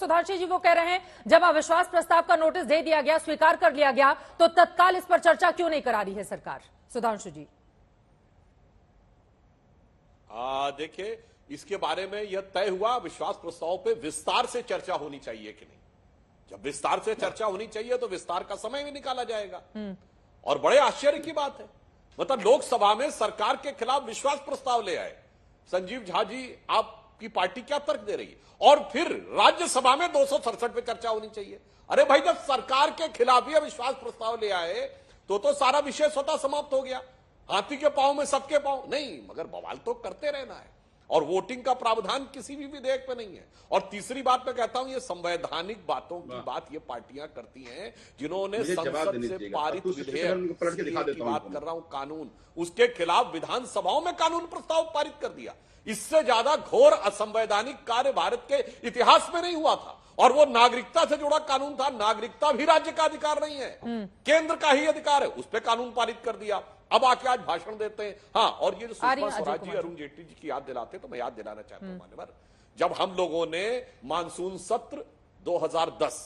सुधांशु जी वो कह रहे हैं जब अविश्वास प्रस्ताव का नोटिस दे दिया गया, स्वीकार कर लिया गया, तो तत्काल इस पर चर्चा क्यों नहीं करा रही है सरकार? सुधांशु जी देखिए, इसके बारे में यह तय हुआ विश्वास प्रस्ताव पे विस्तार से चर्चा होनी चाहिए कि नहीं। जब विस्तार से चर्चा होनी चाहिए तो विस्तार का समय भी निकाला जाएगा। और बड़े आश्चर्य की बात है, मतलब लोकसभा में सरकार के खिलाफ विश्वास प्रस्ताव ले आए। संजीव झा जी, आपकी पार्टी क्या तर्क दे रही है? और फिर राज्यसभा में 267 पे चर्चा होनी चाहिए। अरे भाई, जब सरकार के खिलाफ ही अविश्वास प्रस्ताव ले आए तो सारा विषय स्वतः समाप्त हो गया। हाथी के पांव में सबके पांव नहीं, मगर बवाल तो करते रहना है। और वोटिंग का प्रावधान किसी भी विधेयक पे नहीं है। और तीसरी बात मैं कहता हूं, ये संवैधानिक बातों की बात ये पार्टियां करती हैं जिन्होंने संसद से पारित विधेयक की बात कर रहा हूं, कानून, उसके खिलाफ विधानसभाओं में कानून प्रस्ताव पारित कर दिया। इससे ज्यादा घोर असंवैधानिक कार्य भारत के इतिहास में नहीं हुआ था। और वो नागरिकता से जुड़ा कानून था। नागरिकता भी राज्य का अधिकार नहीं है, केंद्र का ही अधिकार है। उस पर कानून पारित कर दिया। अब आके आज भाषण देते हैं। हाँ, और ये जो सुषमा स्वराज जी अरुण जेटली जी की याद दिलाते, तो मैं याद दिलाना चाहता हूं मान्यवर, जब हम लोगों ने मानसून सत्र 2010,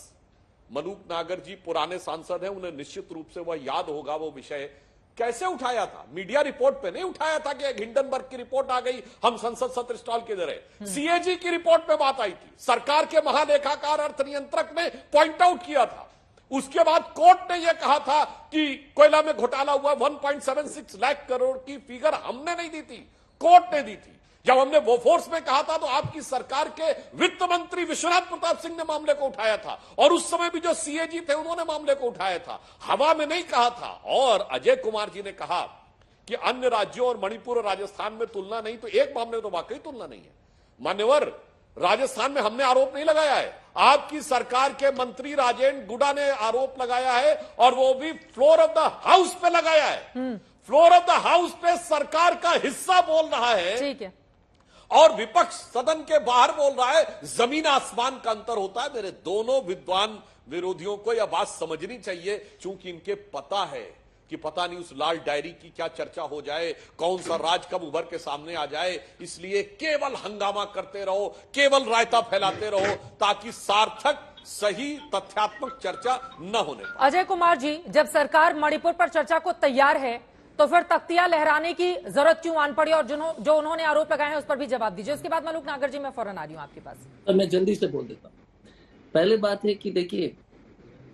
मनुक नागर जी पुराने सांसद हैं, उन्हें निश्चित रूप से वह याद होगा वो विषय कैसे उठाया था। मीडिया रिपोर्ट पे नहीं उठाया था कि हिंडनबर्ग की रिपोर्ट आ गई, हम संसद सत्र स्टॉल के दे। सीएजी की रिपोर्ट पे बात आई थी, सरकार के महालेखाकार अर्थ नियंत्रक ने पॉइंट आउट किया था। उसके बाद कोर्ट ने यह कहा था कि कोयला में घोटाला हुआ। 1.76 लाख करोड़ की फिगर हमने नहीं दी थी, कोर्ट ने दी थी। जब हमने बोफोर्स में कहा था तो आपकी सरकार के वित्त मंत्री विश्वनाथ प्रताप सिंह ने मामले को उठाया था। और उस समय भी जो सीएजी थे उन्होंने मामले को उठाया था, हवा में नहीं कहा था। और अजय कुमार जी ने कहा कि अन्य राज्यों और मणिपुर और राजस्थान में तुलना नहीं, तो एक मामले में तो वाकई तुलना नहीं है। मान्यवर, राजस्थान में हमने आरोप नहीं लगाया है, आपकी सरकार के मंत्री राजेंद्र गुडा ने आरोप लगाया है, और वो भी फ्लोर ऑफ द हाउस पे लगाया है। फ्लोर ऑफ द हाउस पे सरकार का हिस्सा बोल रहा है, ठीक है, और विपक्ष सदन के बाहर बोल रहा है। जमीन आसमान का अंतर होता है। मेरे दोनों विद्वान विरोधियों को यह बात समझनी चाहिए, क्योंकि इनके पता है कि पता नहीं उस लाल डायरी की क्या चर्चा हो जाए, कौन सा राज कब उभर के सामने आ जाए। इसलिए केवल हंगामा करते रहो, केवल रायता फैलाते रहो, ताकि सार्थक सही तथ्यात्मक चर्चा न होने पाए। अजय कुमार जी, जब सरकार मणिपुर पर चर्चा को तैयार है तो फिर तख्तियां लहराने की जरूरत क्यों आन पड़ी? और जो उन्होंने आरोप लगाए हैं उस पर भी जवाब दीजिए। उसके बाद मनुक नागर जी, मैं फौरन आ रही हूं आपके पास। तो मैं जल्दी से बोल देता हूं। पहले बात है कि देखिए,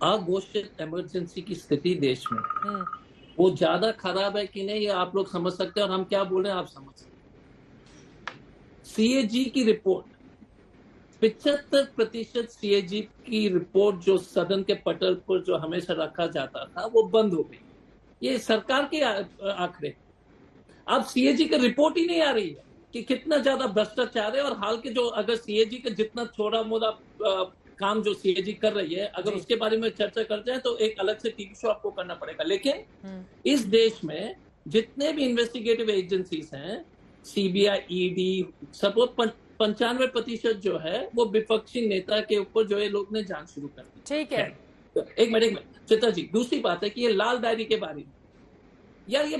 अघोषित इमरजेंसी की स्थिति देश में वो ज्यादा खराब है कि नहीं, ये आप लोग समझ सकते हैं, और हम क्या बोल रहे हैं आप समझ सकते हैं। सीएजी की रिपोर्ट, 75% सीएजी की रिपोर्ट जो सदन के पटल पर जो हमेशा रखा जाता था वो बंद हो गई। ये सरकार के आंकड़े। अब सीएजी की रिपोर्ट ही नहीं आ रही है कि कितना ज्यादा भ्रष्टाचार है। और हाल के जो, अगर सीएजी का जितना थोड़ा मोड़ा काम जो सीएजी कर रही है, अगर उसके बारे में चर्चा करते हैं तो एक अलग से टीवी शो आपको करना पड़ेगा। लेकिन इस देश में जितने भी इन्वेस्टिगेटिव एजेंसीज हैं, सीबीआई, ईडी, सब 95% जो है वो विपक्षी नेता के ऊपर जो है लोग ने जांच शुरू कर दी। ठीक है, एक मिनट चित्रा जी, दूसरी बात है कि ये लाल डायरी के बारे में, यार ये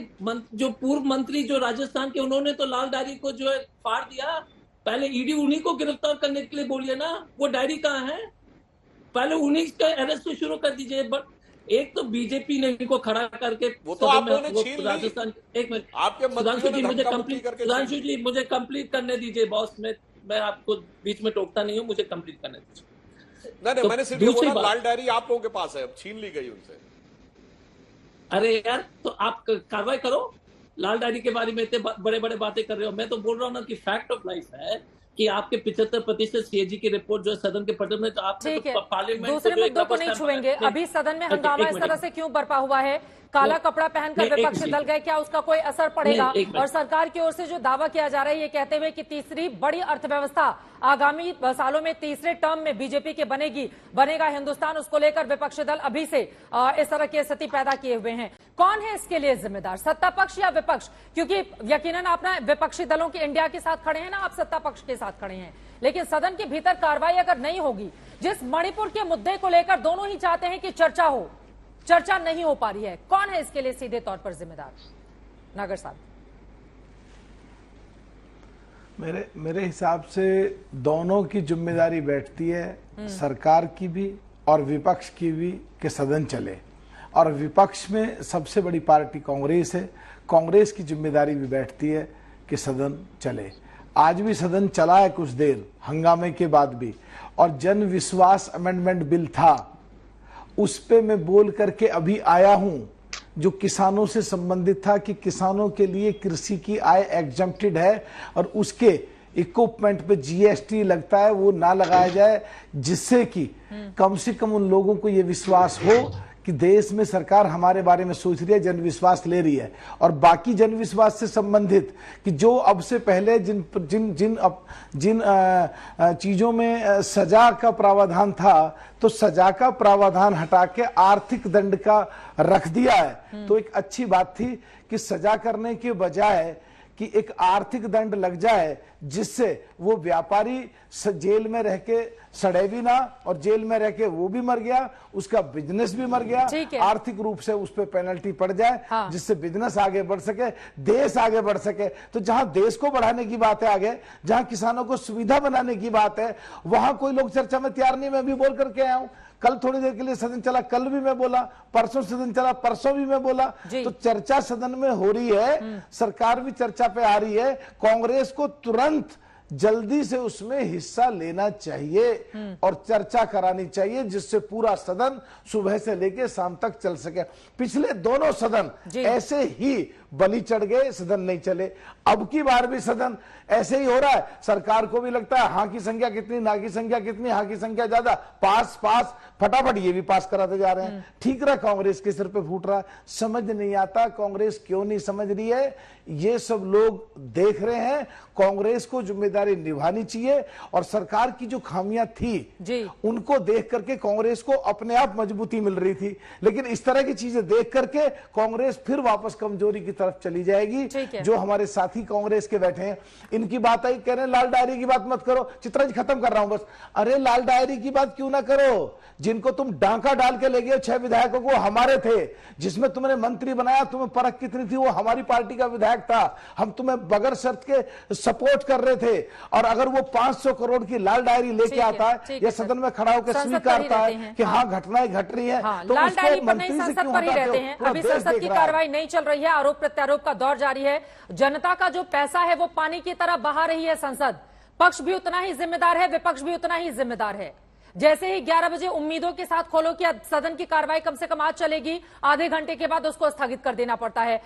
जो पूर्व मंत्री जो राजस्थान के, उन्होंने तो लाल डायरी को जो है फाड़ दिया। पहले ईडी उन्हीं को गिरफ्तार करने के लिए बोलिए ना, वो डायरी कहाँ है? पहले उन्हीं का अरेस्ट शुरू कर दीजिए। बट एक तो बीजेपी ने इनको खड़ा करके, वो तो आप लोगों ने छीन राजस्थान, एक मिनट आपके सुधांशु जी मुझे कंप्लीट करने दीजिए बॉस। मैं आपको बीच में टोकता नहीं हूँ, मुझे कंप्लीट करने दीजिए। नहीं, मैंने सिर्फ ये बोला लाल डायरी आप लोगों के पास है, अब छीन ली गई उनसे। अरे यार, तो आप कार्रवाई करो। लाल डायरी के बारे में इतने बड़े बड़े बातें कर रहे हो। मैं तो बोल रहा हूँ ना कि फैक्ट ऑफ लाइफ है कि आपके 75% सीएजी की रिपोर्ट जो है सदन के पटल में, तो आपने तो पार्लियामेंट दूसरे मुद्दों को नहीं छुएंगे। अभी सदन में हंगामा इस तरह से क्यों बरपा हुआ है? काला कपड़ा पहनकर विपक्षी दल गए, क्या उसका कोई असर पड़ेगा? और सरकार की ओर से जो दावा किया जा रहा है ये कहते हुए कि तीसरी बड़ी अर्थव्यवस्था आगामी सालों में तीसरे टर्म में बीजेपी के बनेगा हिंदुस्तान, उसको लेकर विपक्षी दल अभी से इस तरह की स्थिति पैदा किए हुए हैं। कौन है इसके लिए जिम्मेदार, सत्ता पक्ष या विपक्ष? क्योंकि यकीनन आप ना विपक्षी दलों की इंडिया के साथ खड़े हैं ना, आप सत्ता पक्ष के साथ खड़े हैं, लेकिन सदन के भीतर कार्रवाई अगर नहीं होगी, जिस मणिपुर के मुद्दे को लेकर दोनों ही चाहते हैं कि चर्चा हो, चर्चा नहीं हो पा रही है, कौन है इसके लिए सीधे तौर पर जिम्मेदार? नागर साहब। मेरे हिसाब से दोनों की जिम्मेदारी बैठती है, सरकार की भी और विपक्ष की भी, कि सदन चले। और विपक्ष में सबसे बड़ी पार्टी कांग्रेस है, कांग्रेस की जिम्मेदारी भी बैठती है कि सदन चले। आज भी सदन चला है कुछ देर हंगामे के बाद भी, और जन विश्वास अमेंडमेंट बिल था, उस पे मैं बोल करके अभी आया हूं, जो किसानों से संबंधित था कि किसानों के लिए कृषि की आय एग्जम्प्टेड है और उसके इक्विपमेंट पे जीएसटी लगता है, वो ना लगाया जाए, जिससे कि कम से कम उन लोगों को ये विश्वास हो कि देश में सरकार हमारे बारे में सोच रही है, जनविश्वास ले रही है। और बाकी जनविश्वास से संबंधित कि जो अब से पहले जिन जिन जिन जिन चीजों में सजा का प्रावधान था, तो सजा का प्रावधान हटा के आर्थिक दंड का रख दिया है। तो एक अच्छी बात थी कि सजा करने के बजाय कि एक आर्थिक दंड लग जाए, जिससे वो व्यापारी जेल में रह के सड़े भी ना, और जेल में रह के वो भी मर गया, उसका बिजनेस भी मर गया, आर्थिक रूप से उस पर पेनल्टी पड़ जाए, हाँ। जिससे बिजनेस आगे बढ़ सके, देश आगे बढ़ सके। तो जहां देश को बढ़ाने की बात है आगे, जहां किसानों को सुविधा बनाने की बात है, वहां कोई लोग चर्चा में तैयार नहीं। मैं भी बोल करके आया हूं, कल थोड़ी देर के लिए सदन चला, कल भी मैं बोला, परसों सदन चला, परसों भी मैं बोला। तो चर्चा सदन में हो रही है, सरकार भी चर्चा पे आ रही है। कांग्रेस को तुरंत जल्दी से उसमें हिस्सा लेना चाहिए और चर्चा करानी चाहिए, जिससे पूरा सदन सुबह से लेकर शाम तक चल सके। पिछले दोनों सदन ऐसे ही बलि चढ़ गए, सदन नहीं चले। अब की बार भी सदन ऐसे ही हो रहा है। सरकार को भी लगता है हाँ की संख्या कितनी, ना की संख्या कितनी, हाँ की संख्या ज्यादा, पास पास फटाफट ये भी पास कराते जा रहे हैं। ठीक रहा, कांग्रेस के सिर पे फूट रहा है। समझ नहीं आता कांग्रेस क्यों नहीं समझ रही है, ये सब लोग देख रहे हैं। कांग्रेस को जिम्मेदारी निभानी चाहिए, और सरकार की जो खामियां थी उनको देख करके कांग्रेस को अपने आप मजबूती मिल रही थी, लेकिन इस तरह की चीजें देख करके कांग्रेस फिर वापस कमजोरी की तरफ चली जाएगी। जो हमारे साथी कांग्रेस के बैठे हैं, इनकी बात आई, कह रहे हैं लाल डायरी की बात मत करो। चित्रा जी खत्म कर रहा हूं बस। अरे लाल डायरी की बात क्यों ना करो, जिनको तुम डांका डाल के ले गए 6 विधायकों को, हमारे थे। जिसमें तुमने मंत्री बनाया, तुम्हें परख कितनी थी, वो हमारी पार्टी का विधायक था। हम तुम्हें बगैर शर्त के सपोर्ट कर रहे थे। और अगर वो 500 करोड़ की लाल डायरी लेके आता है या सदन में खड़ा होकर स्वीकारता है कि हाँ घटनाएं घट रही है, तो लाल डायरी पर नहीं, संसद पर ही रहते हैं। अभी संसद की कार्रवाई नहीं चल रही है, आरोप प्रत्यारोप का दौर जारी है। जनता का जो पैसा है वो पानी की तरह बहा रही है संसद। पक्ष भी उतना ही जिम्मेदार है, विपक्ष भी उतना ही जिम्मेदार है। जैसे ही 11 बजे उम्मीदों के साथ खोलो कि सदन की कार्रवाई कम से कम आज चलेगी, आधे घंटे के बाद उसको स्थगित कर देना पड़ता है।